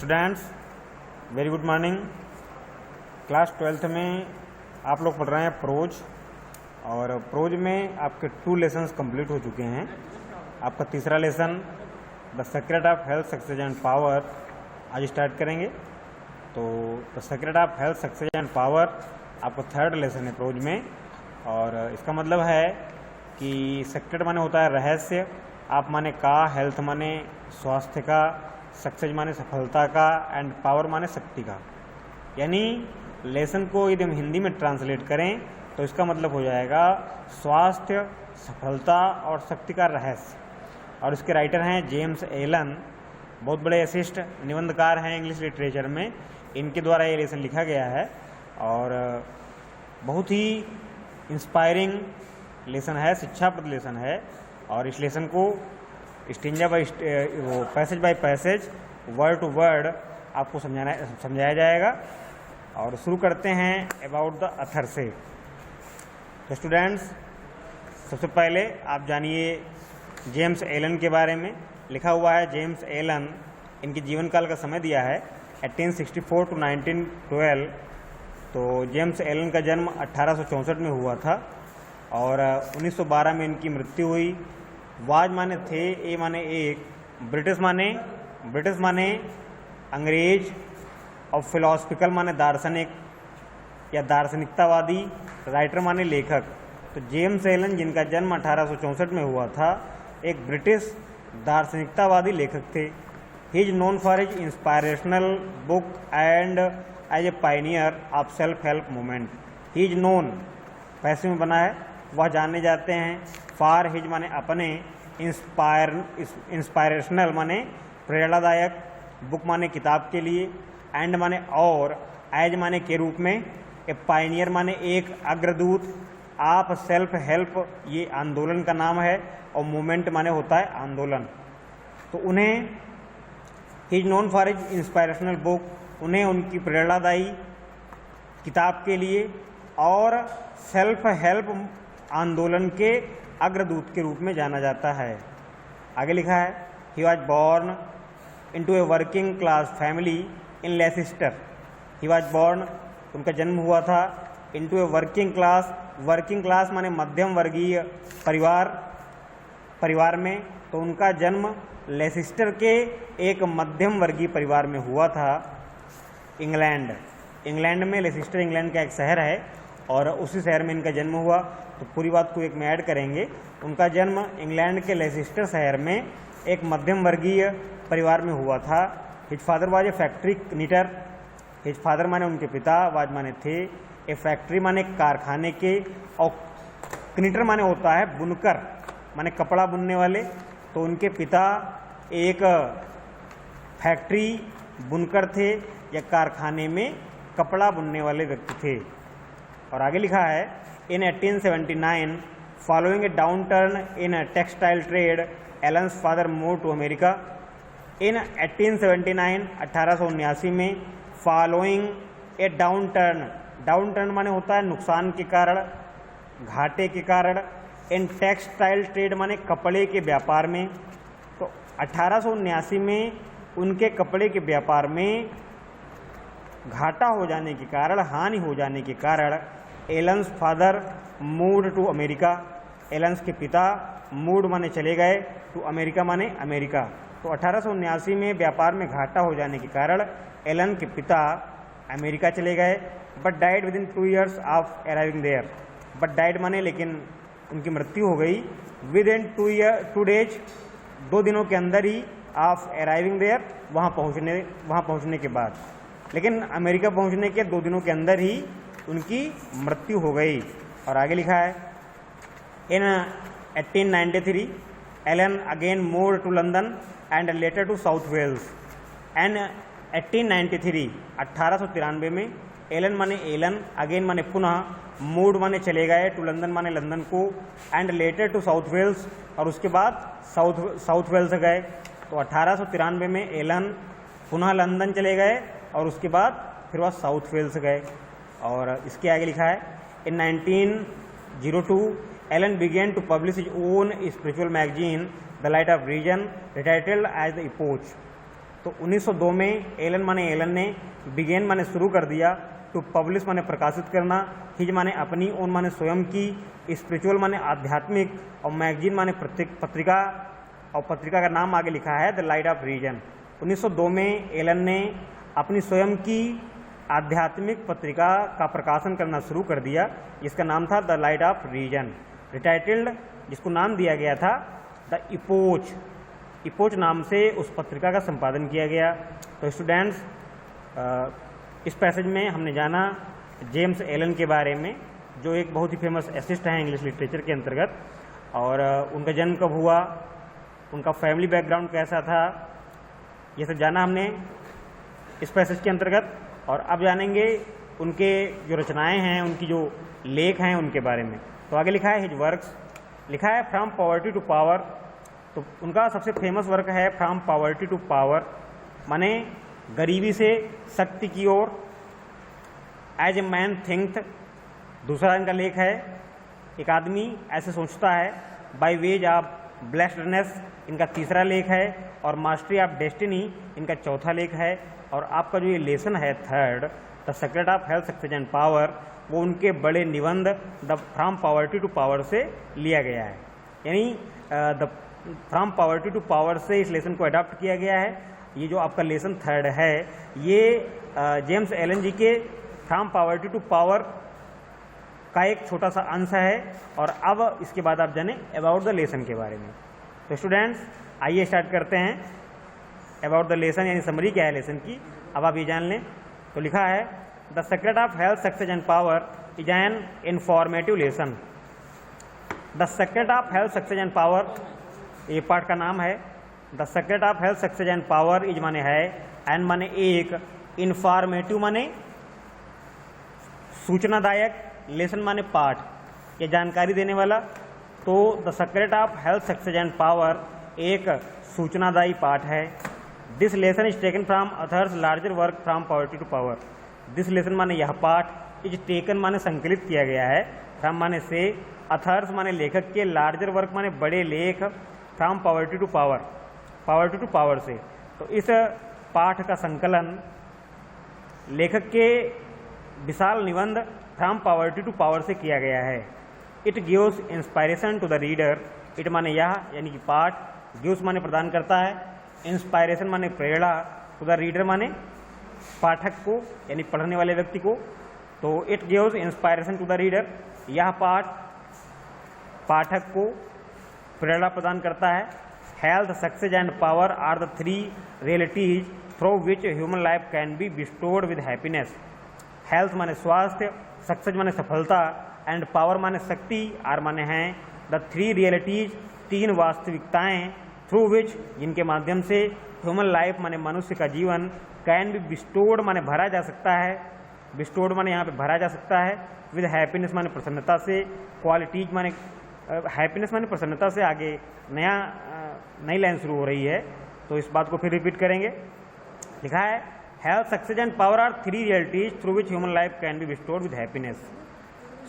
Students, very good morning. Class 12th में आप लोग पढ़ रहे हैं प्रोज, और प्रोज में आपके 2 लेसन्स कंप्लीट हो चुके हैं। आपका तीसरा lesson the secret of health, success and power आज स्टार्ट करेंगे। तो the secret of health, success and power आपका 3rd लेसन है प्रोज में, और इसका मतलब है कि सीक्रेट माने होता है रहस्य, आप माने का, हेल्थ माने स्वास्थ्य का, सक्सेस माने सफलता का, एंड पावर माने शक्ति का। यानी लेसन को यदि हम हिंदी में ट्रांसलेट करें तो इसका मतलब हो जाएगा स्वास्थ्य, सफलता और शक्ति का रहस्य। और इसके राइटर हैं जेम्स एलन, बहुत बड़े असिस्ट निबंधकार हैं इंग्लिश लिटरेचर में। इनके द्वारा ये लेसन लिखा गया है और बहुत ही इंस्पायरिंग लेसन है, शिक्षाप्रद लेसन है। और इस लेसन को स्टेंजा बाई वो passage by passage, word to word आपको समझाया जाएगा। और शुरू करते हैं अबाउट द अथर से। तो स्टूडेंट्स, सबसे पहले आप जानिए जेम्स एलन के बारे में। लिखा हुआ है जेम्स एलन, इनके जीवन काल का समय दिया है 1864 to 1912। तो जेम्स एलन का जन्म 1864 में हुआ था और 1912 में इनकी मृत्यु हुई। वाज माने थे, ए माने एक, ब्रिटिश माने अंग्रेज, और फिलोसफिकल माने दार्शनिक या दार्शनिकतावादी, राइटर माने लेखक। तो जेम्स एलन जिनका जन्म 1864 में हुआ था, एक ब्रिटिश दार्शनिकतावादी लेखक थे। He is known for his inspirational book and as a pioneer of self help movement. He is known पैसे में बना है, वह जाने जाते हैं। फॉर हिज माने अपने, इंस्पायरेशनल माने प्रेरणादायक, बुक माने किताब के लिए, एंड माने और, एज माने के रूप में, ए पायनियर माने एक अग्रदूत, आप सेल्फ हेल्प ये आंदोलन का नाम है, और मूवमेंट माने होता है आंदोलन। तो उन्हें ही is known for his inspirational book, उन्हें उनकी प्रेरणादायी किताब के लिए और सेल्फ हेल्प आंदोलन के अग्रदूत के रूप में जाना जाता है। आगे लिखा है he was born into a working class family in Leicester. He was born, उनका जन्म हुआ था, इनटू ए वर्किंग क्लास माने मध्यम वर्गीय परिवार में। तो उनका जन्म लेसिस्टर के एक मध्यम वर्गीय परिवार में हुआ था। इंग्लैंड में, लेसिस्टर इंग्लैंड का एक शहर है और उसी शहर में इनका जन्म हुआ। तो पूरी बात को एक में ऐड करेंगे। उनका जन्म इंग्लैंड के लेसिस्टर शहर में एक मध्यम वर्गीय परिवार में हुआ था। His father was a factory knitter. His father माने उनके पिता, वाज माने थे, ए फैक्ट्री माने कारखाने के, और कनिटर माने होता है बुनकर, माने कपड़ा बुनने वाले। तो उनके पिता एक फैक्ट्री बुनकर थे या कारखाने में कपड़ा बुनने वाले व्यक्ति थे। और आगे लिखा है in 1879 following a downturn in textile trade Allen's father move to America. In 1879 1879 में फॉलोइंग ए डाउन टर्न माने होता है नुकसान के कारण, घाटे के कारण, इन टेक्सटाइल ट्रेड माने कपड़े के व्यापार में। तो 1879 में उनके कपड़े के व्यापार में घाटा हो जाने के कारण, हानि हो जाने के कारण, Allen's father moved to America. Allen's के पिता मूव्ड माने चले गए, टू अमेरिका माने अमेरिका। तो 1879 में व्यापार में घाटा हो जाने के कारण एलन के पिता अमेरिका चले गए। But died within 2 years of arriving there. But died माने लेकिन उनकी मृत्यु हो गई विद इन 2 days, 2 दिनों के अंदर ही, ऑफ अराइविंग देयर, वहाँ पहुँचने के बाद। लेकिन अमेरिका पहुँचने के 2 दिनों के अंदर ही उनकी मृत्यु हो गई। और आगे लिखा है in 1893 Allen again moved to London and later to South Wales. And 1893 1893 में एलन अगेन माने पुनः, मूड माने चले गए, टू लंदन माने लंदन को, and later to South Wales, और उसके बाद साउथ वेल्स गए। तो 1893 में एलन पुनः लंदन चले गए और उसके बाद फिर वह साउथ वेल्स गए। और इसके आगे लिखा है in 1902 Allen began to publish his own spiritual magazine the light of reason, titled as the epoch. तो 1902 में एलन ने बिगेन माने शुरू कर दिया, टू पब्लिश माने प्रकाशित करना, हिज माने अपनी, ओन माने स्वयं की, स्पिरिचुअल माने आध्यात्मिक, और मैगजीन माने पत्रिका, और पत्रिका का नाम आगे लिखा है द लाइट ऑफ रीजन। 1902 में एलन ने अपनी स्वयं की आध्यात्मिक पत्रिका का प्रकाशन करना शुरू कर दिया, जिसका नाम था द लाइट ऑफ रीजन, रिटाइटल्ड, जिसको नाम दिया गया था द इपोच। इपोच नाम से उस पत्रिका का संपादन किया गया। तो स्टूडेंट्स, इस पैसेज में हमने जाना जेम्स एलन के बारे में, जो एक बहुत ही फेमस एसिस्ट हैं इंग्लिश लिटरेचर के अंतर्गत, और उनका जन्म कब हुआ, उनका फैमिली बैकग्राउंड कैसा था, ये सब जाना हमने इस पैसेज के अंतर्गत। और अब जानेंगे उनके जो रचनाएं हैं, उनकी जो लेख हैं, उनके बारे में। तो आगे लिखा है हिज वर्क्स, लिखा है फ्रॉम पॉवर्टी टू पावर। तो उनका सबसे फेमस वर्क है फ्रॉम पॉवर्टी टू पावर, माने गरीबी से शक्ति की ओर, एज ए मैन थिंक। दूसरा इनका लेख है एक आदमी ऐसे सोचता है, बाय वेज ऑफ ब्लेस्डनेस इनका तीसरा लेख है, और मास्टरी ऑफ डेस्टिनी इनका चौथा लेख है। और आपका जो ये लेसन है third, the secret of health, success and power, वो उनके बड़े निबंध the from poverty to power से लिया गया है, यानी the from poverty to power से इस लेसन को अडॉप्ट किया गया है। ये जो आपका लेसन थर्ड है, ये जेम्स एलन जी के फ्रॉम पॉवर्टी टू पावर का एक छोटा सा अंश है। और अब इसके बाद आप जाने अबाउट द लेसन के बारे में। तो स्टूडेंट्स, आइए स्टार्ट करते हैं अबाउट द लेसन, यानी समरी क्या है लेसन की, अब आप ये जान लें। तो लिखा है the secret of health, success and power is an informative lesson. The secret of health, success and power, ये पार्ट का नाम है। The secret of health, success and power is माने है, एंड माने एक, इंफॉर्मेटिव माने सूचनादायक, लेसन माने पाठ या जानकारी देने वाला। तो the secret of health, success and power एक सूचनादायी पाठ है। This lesson is taken from author's larger work from poverty to power. This lesson माने यह पाठ, इज टेकन माने संकलित किया गया है, फ्रॉम माने से, अथर्स माने लेखक के, लार्जर वर्क माने बड़े लेख, from poverty to power, poverty to power से। तो इस पाठ का संकलन लेखक के विशाल निबंध फ्रॉम पॉवर्टी टू पावर से किया गया है। It gives inspiration to the reader, it माने यह, यानी कि पाठ, गिव्स माने प्रदान करता है, इंस्पायरेशन माने प्रेरणा, टू द रीडर माने पाठक को, यानी पढ़ने वाले व्यक्ति को। तो it gives inspiration to the reader, यह पाठ पाठक को प्रेरणा प्रदान करता है। Health, success and power are the three realities through which human life can be bestowed with happiness. Health माने स्वास्थ्य, सक्सेस माने सफलता, एंड पावर माने शक्ति, आर माने हैं, द थ्री रियलिटीज तीन वास्तविकताएं, थ्रू विच जिनके माध्यम से ह्यूमन लाइफ माने मनुष्य का जीवन, कैन बी बिस्टोर्ड माने भरा जा सकता है, बिस्टोर्ड माने यहाँ पे भरा जा सकता है, विद हैप्पीनेस माने प्रसन्नता से, क्वालिटीज माने हैप्पीनेस माने प्रसन्नता से। आगे नई लाइन शुरू हो रही है, तो इस बात को फिर रिपीट करेंगे। लिखा है health, success and power are three realities through which human life can be bestowed with happiness.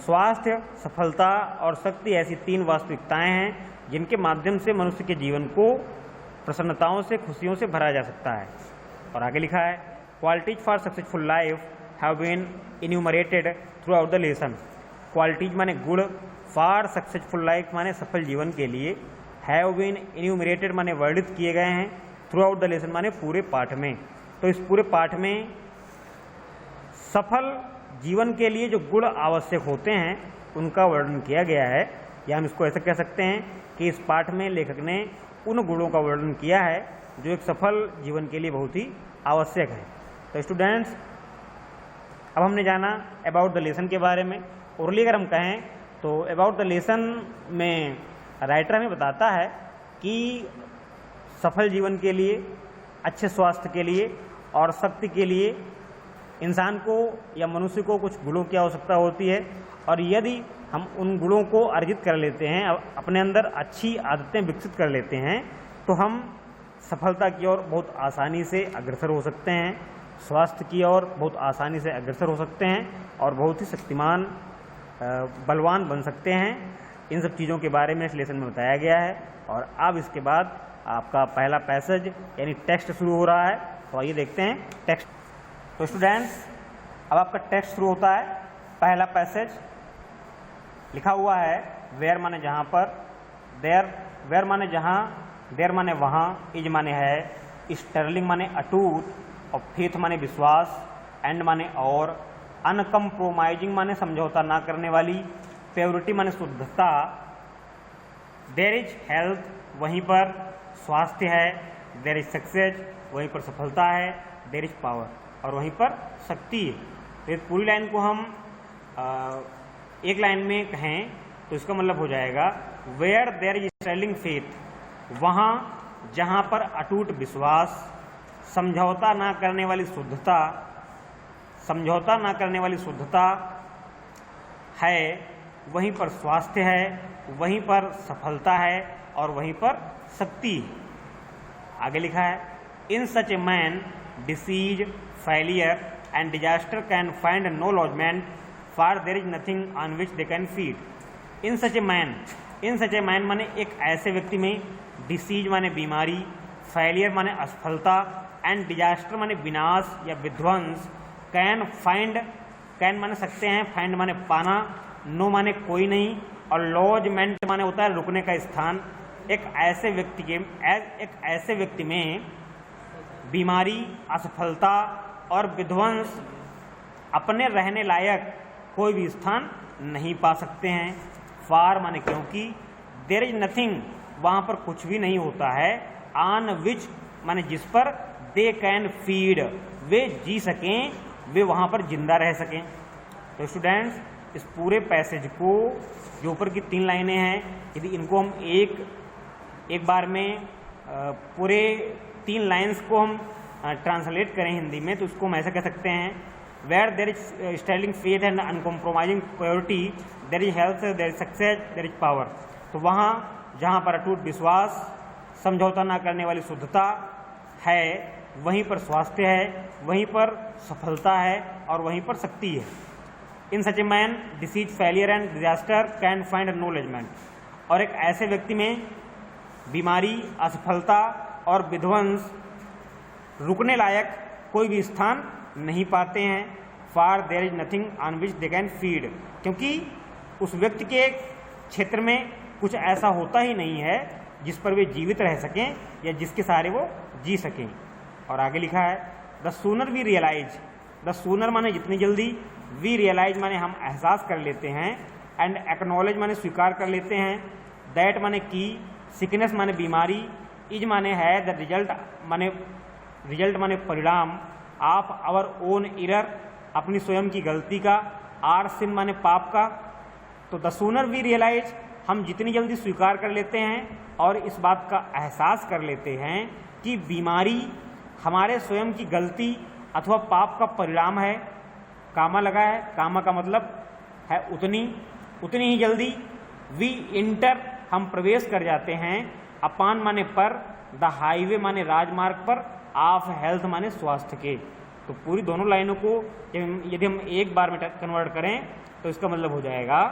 स्वास्थ्य, सफलता और शक्ति ऐसी तीन वास्तविकताएं हैं जिनके माध्यम से मनुष्य के जीवन को प्रसन्नताओं से, खुशियों से भरा जा सकता है। और आगे लिखा है qualities for successful life have been enumerated throughout the lesson. Qualities माने गुण, फॉर सक्सेसफुल लाइफ माने सफल जीवन के लिए, हैव बीन इन्यूमरेटेड माने वर्णित किए गए हैं, थ्रू आउट द लेसन माने पूरे पाठ में। तो इस पूरे पाठ में सफल जीवन के लिए जो गुण आवश्यक होते हैं उनका वर्णन किया गया है, या हम इसको ऐसा कह सकते हैं कि इस पाठ में लेखक ने उन गुणों का वर्णन किया है जो एक सफल जीवन के लिए बहुत ही आवश्यक है। तो स्टूडेंट्स, अब हमने जाना अबाउट द लेसन के बारे में। ओरली अगर हम कहें तो अबाउट द लेसन में राइटर हमें बताता है कि सफल जीवन के लिए, अच्छे स्वास्थ्य के लिए और शक्ति के लिए इंसान को या मनुष्य को कुछ गुणों की आवश्यकता होती है, और यदि हम उन गुणों को अर्जित कर लेते हैं, अपने अंदर अच्छी आदतें विकसित कर लेते हैं, तो हम सफलता की ओर बहुत आसानी से अग्रसर हो सकते हैं, स्वास्थ्य की ओर बहुत आसानी से अग्रसर हो सकते हैं, और बहुत ही शक्तिमान, बलवान बन सकते हैं। इन सब चीज़ों के बारे में इस लेसन में बताया गया है। और अब इसके बाद आपका पहला पैसेज यानी टेक्स्ट शुरू हो रहा है। तो आइए देखते हैं टेक्स्ट। तो स्टूडेंट्स, अब आपका टेक्स्ट शुरू होता है। पहला पैसेज लिखा हुआ है वेयर माने जहाँ पर, देयर वेयर माने जहाँ, देयर माने वहाँ, इज माने है, स्टर्लिंग माने अटूट, और फेथ माने विश्वास, एंड माने और, अनकम्प्रोमाइजिंग माने समझौता ना करने वाली, प्योरिटी माने शुद्धता, देयर इज हेल्थ वहीं पर स्वास्थ्य है, देयर इज सक्सेस वहीं पर सफलता है, देयर इज पावर और वहीं पर शक्ति है। तो इस पूरी लाइन को हम एक लाइन में कहें तो इसका मतलब हो जाएगा where there is sterling faith, वहाँ जहाँ पर अटूट विश्वास, समझौता ना करने वाली शुद्धता, समझौता ना करने वाली शुद्धता है, वहीं पर स्वास्थ्य है, वहीं पर सफलता है और वहीं पर शक्ति। आगे लिखा है in such a man disease, failure and disaster can find no lodgement, for there is nothing on which they can feed. In such a man, in such a man माने एक ऐसे व्यक्ति में, डिसीज माने बीमारी, फेलियर माने असफलता, and disaster माने विनाश या विध्वंस, कैन फाइंड, कैन माने सकते हैं, फाइंड माने पाना, नो माने कोई नहीं, और लॉजमेंट माने होता है रुकने का स्थान। एक ऐसे व्यक्ति में बीमारी, असफलता और विध्वंस अपने रहने लायक कोई भी स्थान नहीं पा सकते हैं। फार माने क्योंकि, देयर इज नथिंग वहाँ पर कुछ भी नहीं होता है, ऑन विच माने जिस पर, दे कैन फीड वे जी सकें, वे वहाँ पर जिंदा रह सकें। तो स्टूडेंट्स, इस पूरे पैसेज को जो ऊपर की 3 लाइनें हैं, यदि इनको हम एक बार में पूरे 3 लाइन्स को हम ट्रांसलेट करें हिंदी में तो उसको हम ऐसा कह सकते हैं where there is sterling faith and uncompromising purity, there is health, there is success, there is power. तो वहाँ जहाँ पर अटूट विश्वास, समझौता ना करने वाली शुद्धता है, वहीं पर स्वास्थ्य है, वहीं पर सफलता है और वहीं पर शक्ति है। In such a man disease, failure and disaster can find no lodgement. और एक ऐसे व्यक्ति में बीमारी, असफलता और विध्वंस रुकने लायक कोई भी स्थान नहीं पाते हैं। For there is nothing on which they can feed, क्योंकि उस व्यक्ति के क्षेत्र में कुछ ऐसा होता ही नहीं है जिस पर वे जीवित रह सकें या जिसके सहारे वो जी सकें। और आगे लिखा है the sooner we realise, the sooner माने जितनी जल्दी, वी रियलाइज माने हम एहसास कर लेते हैं, एंड एक्नॉलेज माने स्वीकार कर लेते हैं, दैट माने की, सिकनेस माने बीमारी, इज माने है, द रिजल्ट माने परिणाम, ऑफ आवर ओन एरर अपनी स्वयं की गलती का, आर सिन माने पाप का। तो द सूनर वी रियलाइज हम जितनी जल्दी स्वीकार कर लेते हैं और इस बात का एहसास कर लेते हैं कि बीमारी हमारे स्वयं की गलती अथवा पाप का परिणाम है, कामा लगा है, कामा का मतलब है उतनी ही जल्दी, वी इंटर हम प्रवेश कर जाते हैं, अपान माने पर, द हाईवे माने राजमार्ग पर, ऑफ हेल्थ माने स्वास्थ्य के। तो पूरी दोनों लाइनों को यदि हम एक बार में कन्वर्ट करें तो इसका मतलब हो जाएगा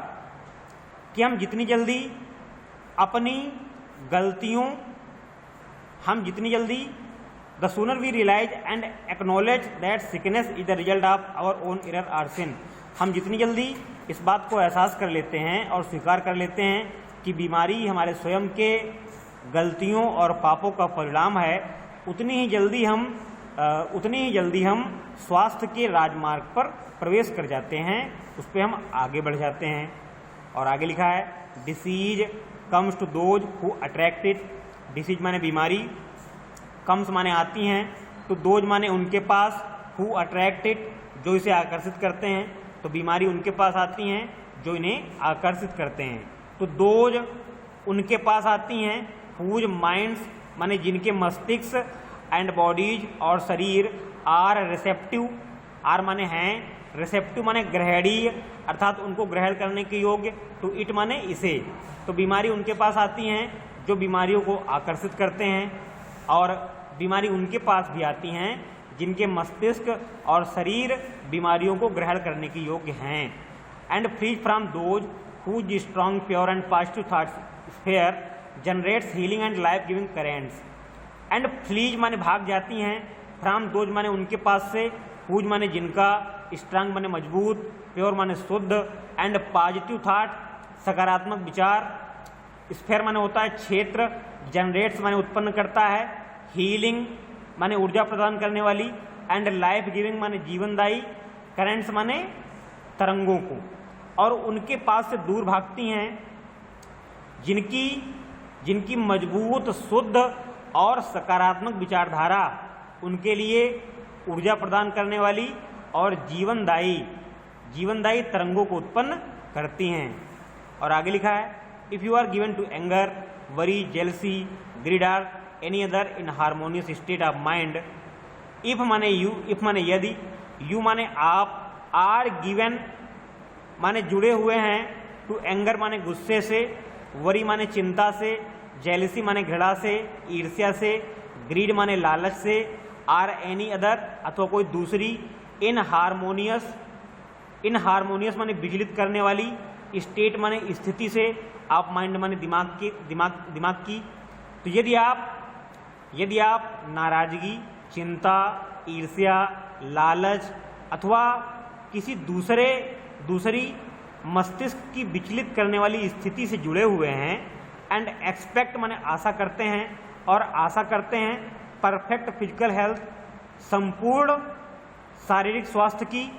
कि हम जितनी जल्दी अपनी गलतियों, हम जितनी जल्दी, the sooner we realise and acknowledge that sickness is the result of our own error or sin, हम जितनी जल्दी इस बात को एहसास कर लेते हैं और स्वीकार कर लेते हैं कि बीमारी हमारे स्वयं के गलतियों और पापों का परिणाम है, उतनी ही जल्दी हम स्वास्थ्य के राजमार्ग पर प्रवेश कर जाते हैं, उस पर हम आगे बढ़ जाते हैं। और आगे लिखा है disease comes to those who attracted, disease माने बीमारी, कम्स माने आती हैं, तो दोज माने उनके पास, हु अट्रैक्टेड जो इसे आकर्षित करते हैं, तो बीमारी उनके पास आती हैं जो इन्हें आकर्षित करते हैं। तो दोज उनके पास आती हैं, हुज माइंड्स माने जिनके मस्तिष्क, एंड बॉडीज और शरीर, आर रिसेप्टिव, आर माने हैं, रिसेप्टिव माने ग्रहणीय अर्थात उनको ग्रहण करने के योग्य, टू इट माने इसे। तो बीमारी उनके पास आती हैं जो बीमारियों को आकर्षित करते हैं, और बीमारी उनके पास भी आती हैं जिनके मस्तिष्क और शरीर बीमारियों को ग्रहण करने के योग्य हैं। And flees from those whose strong, pure and positive thoughts sphere generates healing and life giving currents. And flees माने भाग जाती हैं, फ्रॉम दोज माने उनके पास से, हुज माने जिनका, स्ट्रांग माने मजबूत, प्योर माने शुद्ध, एंड पॉजिटिव थॉट सकारात्मक विचार, स्फेयर माने होता है क्षेत्र, जनरेट्स माने उत्पन्न करता है, हीलिंग माने ऊर्जा प्रदान करने वाली, एंड लाइफ गिविंग माने जीवनदायी, करेंट्स माने तरंगों को, और उनके पास से दूर भागती हैं जिनकी मजबूत शुद्ध और सकारात्मक विचारधारा उनके लिए ऊर्जा प्रदान करने वाली और जीवनदायी तरंगों को उत्पन्न करती हैं। और आगे लिखा है, if you are given to anger, worry, jealousy, greed or any other inharmonious state of mind, if माने यू, इफ माने यदि, यू माने आप, आर गिवन माने जुड़े हुए हैं, टू एंगर माने गुस्से से, वरी माने चिंता से, जेलसी माने घृणा से, ईर्ष्या से, ग्रीड माने लालच से, आर एनी अदर अथवा कोई दूसरी, इन हार्मोनियस माने विचलित करने वाली, स्टेट माने स्थिति से, आप माइंड माने दिमाग की। तो यदि आप नाराजगी, चिंता, ईर्ष्या, लालच अथवा किसी दूसरी मस्तिष्क की विचलित करने वाली स्थिति से जुड़े हुए हैं, एंड एक्सपेक्ट माने आशा करते हैं, और आशा करते हैं परफेक्ट फिजिकल हेल्थ, संपूर्ण शारीरिक स्वास्थ्य की।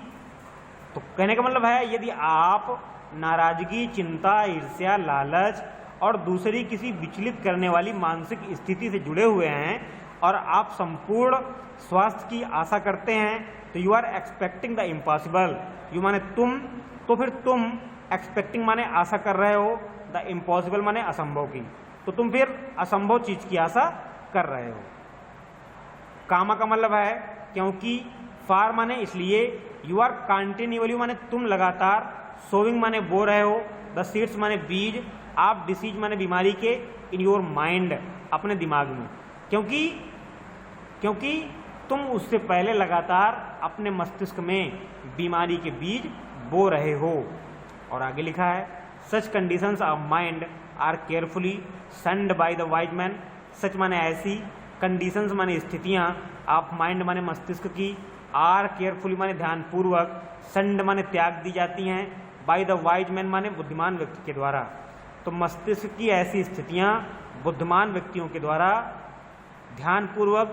तो कहने का मतलब है, यदि आप नाराजगी, चिंता, ईर्ष्या, लालच और दूसरी किसी विचलित करने वाली मानसिक स्थिति से जुड़े हुए हैं और आप संपूर्ण स्वास्थ्य की आशा करते हैं, तो you are expecting the impossible. You माने तुम, तो फिर तुम एक्सपेक्टिंग माने आशा कर रहे हो, द इम्पॉसिबल माने असंभव की, तो तुम फिर असंभव चीज की आशा कर रहे हो। कामा का मतलब है क्योंकि, फार माने इसलिए, यू आर कंटिन्यूअली माने तुम लगातार, सोविंग माने बो रहे हो, द सीड्स माने बीज, आप डिसीज माने बीमारी के, इन योर माइंड अपने दिमाग में, क्योंकि तुम उससे पहले लगातार अपने मस्तिष्क में बीमारी के बीज बो रहे हो। और आगे लिखा है, such conditions of mind are carefully shunned by the wise man. Such माने ऐसी, कंडीशंस माने स्थितियां, ऑफ माइंड माने मस्तिष्क की, आर केयरफुली माने ध्यानपूर्वक, सन्ड माने त्याग दी जाती हैं, बाय द वाइज मैन माने बुद्धिमान व्यक्ति के द्वारा। तो मस्तिष्क की ऐसी स्थितियां बुद्धिमान व्यक्तियों के द्वारा ध्यानपूर्वक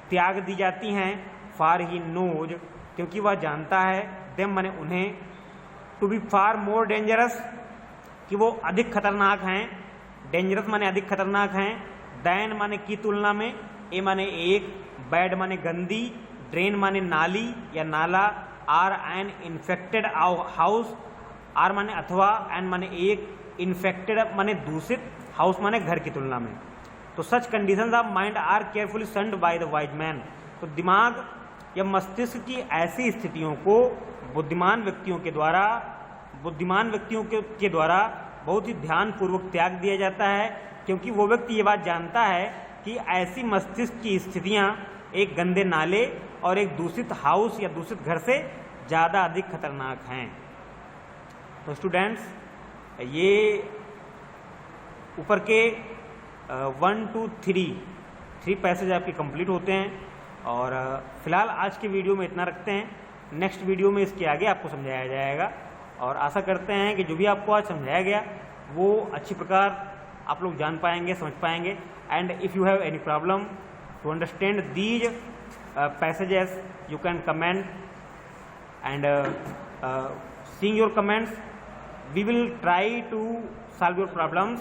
त्याग दी जाती हैं, फार ही नोज क्योंकि वह जानता है, देम माने उन्हें, to be far more dangerous कि वो अधिक खतरनाक हैं, डेंजरस माने अधिक खतरनाक हैं, दैन माने की तुलना में, ए माने एक, बैड माने गंदी, ड्रेन माने नाली या नाला, or an infected house, or माने अथवा, एन माने एक, इन्फेक्टेड माने दूषित, हाउस माने घर की तुलना में। तो such conditions of mind are carefully shunned by the wise man. तो दिमाग या मस्तिष्क की ऐसी स्थितियों को बुद्धिमान व्यक्तियों के द्वारा बहुत ही ध्यानपूर्वक त्याग दिया जाता है, क्योंकि वो व्यक्ति ये बात जानता है कि ऐसी मस्तिष्क की स्थितियां एक गंदे नाले और एक दूषित हाउस या दूषित घर से ज़्यादा अधिक खतरनाक हैं। तो स्टूडेंट्स, ये ऊपर के 1 to 3 पैसेज आपके कंप्लीट होते हैं। और फिलहाल आज के वीडियो में इतना रखते हैं, नेक्स्ट वीडियो में इसके आगे आपको समझाया जाएगा। और आशा करते हैं कि जो भी आपको आज समझाया गया वो अच्छी प्रकार आप लोग जान पाएंगे, समझ पाएंगे। And if you have any problem to understand these passages, you can comment and seeing your comments we will try to solve your problems,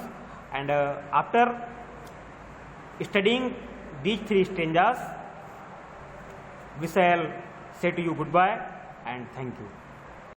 and after studying these 3 stanzas we shall say to you goodbye and thank you.